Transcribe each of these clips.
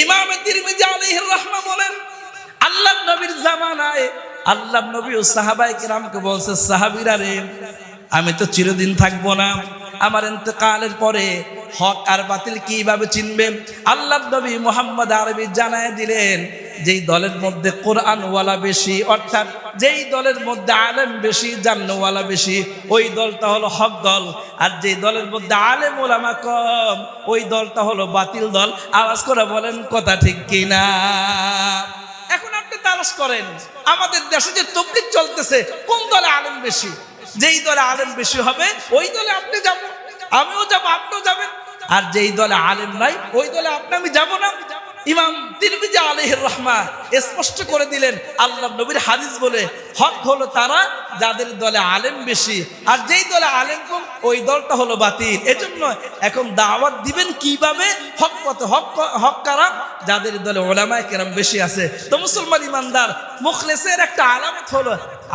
ইমাম তিরমিজি আলাইহির রাহমা বলেন, আল্লাহর নবীর জামানায় আল্লাহর নবী ও সাহাবায়ে কিরামকে বলছে, সাহাবীরা রে, আমি তো চিরদিন থাকবো না, আমার ইন্তেকালের পরে হক আর বাতিল কিভাবে চিনবেন? আল্লাহর নবী মুহাম্মদ আরবি জানায় দিলেন, যেই দলের মধ্যে কোরআনওয়ালা বেশি, অর্থাৎ যেই দলের মধ্যে আলেম বেশি, জান্নাওয়ালা বেশি, ওই দলটা হলো হক দল। আর যেই দলের মধ্যে আলেম ওলামা কম, ওই দলটা হলো বাতিল দল। আওয়াজ করে বলেন কথা ঠিক কিনা? এখন আপনি তালাশ করেন, আমাদের দেশে যে তাবলীগ চলতেছে, কোন দলে আলেম বেশি? যেই দলে আলেম বেশি হবে ওই দলে আপনি যাবেন, আমিও যাব, আপনিও যাবেন। আর যেই দলে আলেম নাই ওই দলে আপনি আমি যাব না। ইমাম তিরমিজি আলাইহির রাহমা স্পষ্ট করে দিলেন, আল্লাহর নবীর হাদিস বলে, হক হলো তারা যাদের দলে আলেম বেশি, আর যেই দলে আলেম কম ওই দলটা হলো বাতিল। এজন্য এখন দাওয়াত দিবেন কিভাবে? হক পথে। হক কারা? যাদের দলে উলামায়ে কেরাম বেশি আছে। তো মুসলমান ইমানদার মুখলেসের একটা আলামত হলো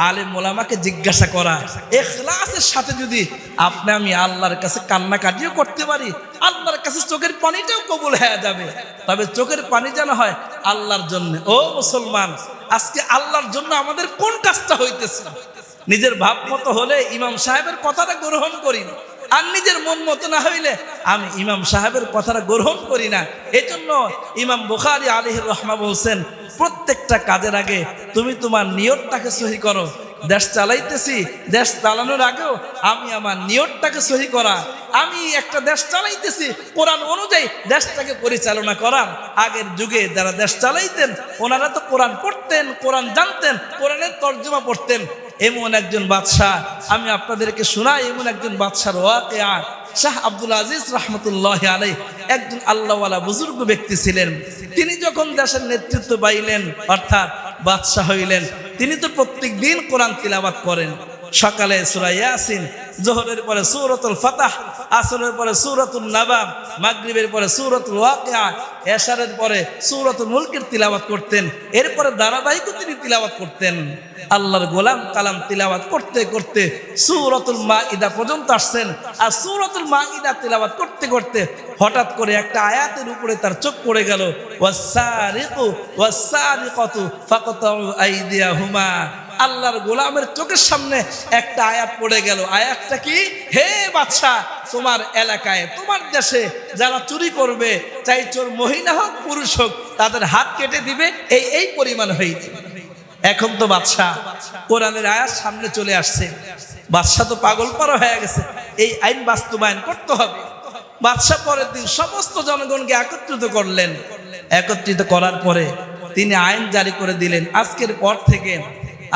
আলেম ওলামাকে জিজ্ঞাসা করা। ইখলাসের সাথে যদি আপনি আমি আল্লাহর কাছে কান্নাকাটিও করতে পারি, আল্লাহর কাছে চোখের পানিটাও কবুল হয়ে যাবে। তবে চোখের পানি যেন হয় আল্লাহর জন্য। ও মুসলমান, আজকে আল্লাহর জন্য আমাদের কোন কাজটা হইতেছে? নিজের ভাব মতো হলে ইমাম সাহেবের কথাটা গ্রহণ করি না, আর নিজের মন মতো না হইলে আমি ইমাম সাহেবের কথাটা গ্রহণ করি না। এজন্য ইমাম বুখারী আলাইহির রাহমা বলছেন, প্রত্যেকটা কাজের আগে তুমি তোমার নিয়তটাকে সহি করো। দেশ চালাইতেছি, দেশ চালানোর আগেও আমি আমার নিয়তটাকে সহি করা। আমি একটা দেশ চালাইতেছি, কোরআন অনুযায়ী দেশটাকে পরিচালনা করা। আগের যুগে যারা দেশ চালাইতেন ওনারা তো কোরআন পড়তেন, কোরআন জানতেন, কোরআনের তর্জমা পড়তেন। এমন একজন বাদশাহ আমি আপনাদেরকে শোনাই, এমন একজন বাদশার ওয়াকিয়া। শাহ আব্দুল আজিজ রাহমাতুল্লাহি আলাইহি একজন আল্লাহওয়ালা বুজুর্গ ব্যক্তি ছিলেন। তিনি যখন দেশের নেতৃত্ব পাইলেন, অর্থাৎ বাদশাহ হইলেন, তিনি তো প্রত্যেক দিন কোরআন তিলাওয়াত করেন। সকালে সূরা ইয়াসিন, যোহরের পরে সূরাতুল ফাতহ, আসরের পরে সূরাতুন নাবা, মাগরিবের পরে সূরাতুল ওয়াকিয়া, এশারের পরে সূরাতুল মুলকের তিলাওয়াত করতেন। এরপরে ধারাবাহিক তিনি তিলাওয়াত করতেন। আল্লাহর গোলাম কালাম তিলাওয়াত করতে করতে সূরাতুল মাইদা পর্যন্ত আসছেন। আর সূরাতুল মাইদা তিলাওয়াত করতে করতে হঠাৎ করে একটা আয়াতের উপরে তার চোখ পড়ে গেল, ওয়াস-সারিকু ওয়াস-সারিকাতু ফাকতাউ আইদিয়াহুমা। আল্লাহর গোলামের চোখের সামনে একটা আয়াত পড়ে গেল। আয়াতটা কি? হে বাদশাহ, তোমার এলাকায়, তোমার দেশে যারা চুরি করবে, চাই চোর মহিলা হোক পুরুষ হোক, তাদের হাত কেটে দিবে, এই পরিমাণ হইবে। এখন তো বাদশাহ কোরআনের আয়াত সামনে চলে আসছে, বাদশাহ তো পাগল পারা হয়ে গেছে, এই আইন বাস্তবায়ন করতে হবে। বাদশাহ পরের দিন সমস্ত জনগণকে একত্রিত করলেন। একত্রিত করার পরে তিনি আইন জারি করে দিলেন, আজকের পর থেকে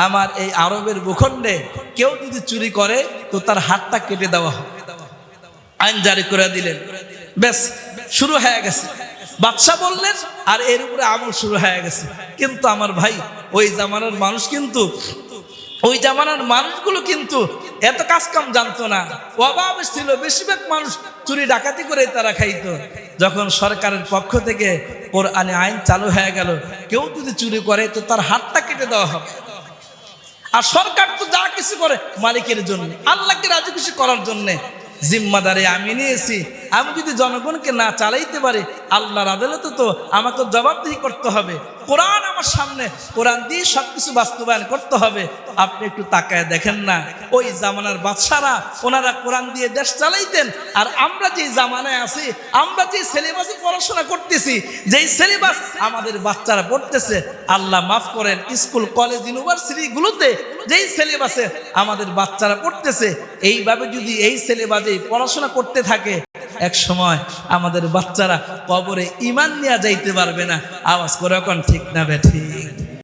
আমার এই আরবের ভূখণ্ডে কেউ যদি চুরি করে তো তার হাতটা কেটে দেওয়া হবে। আইন জারি করে দিলেন। বেশ, শুরু হয়ে গেছে। বাদশাহ বললেন আর এর উপরে আমল শুরু হয়ে গেছে। কিন্তু আমার ভাই, ওই জামানার মানুষ কিন্তু, ওই জামানার মানুষগুলো কিন্তু এত কাজ কাম জানতো না, অভাব ছিল। বেশিরভাগ মানুষ চুরি ডাকাতি করে তারা খাইতো। যখন সরকারের পক্ষ থেকে কোরআনে আইন চালু হয়ে গেল, কেউ যদি চুরি করে তো তার হাতটা কেটে দেওয়া হবে। আর সরকার তো যা কিছু করে মালিকের জন্য, আল্লাহকে রাজি খুশি করার জন্য। জিম্মাদারি আমি নিয়েছি, আমি যদি জনগণকে না চালাইতে পারি, আল্লাহর আদালতে তো আমাকে জবাবদিহি করতে হবে। কোরআন আমার সামনে, কোরআন দিয়ে সবকিছু বাস্তবায়ন করতে হবে। আপনি একটু তাকায় দেখেন না, ওই জামানার বাদশারা ওনারা কোরআন দিয়ে দেশ চালাইতেন। আর আমরা যে জামানায় আছি, আমরা যে সিলেবাসে পড়াশোনা করতেছি, যেই সিলেবাস আমাদের বাচ্চারা পড়তেছে, আল্লাহ মাফ করেন, স্কুল কলেজ ইউনিভার্সিটিগুলোতে যেই সিলেবাসে আমাদের বাচ্চারা পড়তেছে, এইভাবে যদি এই সিলেবাসে পড়াশোনা করতে থাকে, এক সময় আমাদের বাচ্চারা কবরে ঈমান নিয়ে যাইতে পারবে না। আওয়াজ করে এখন ঠিক না বেঠিক?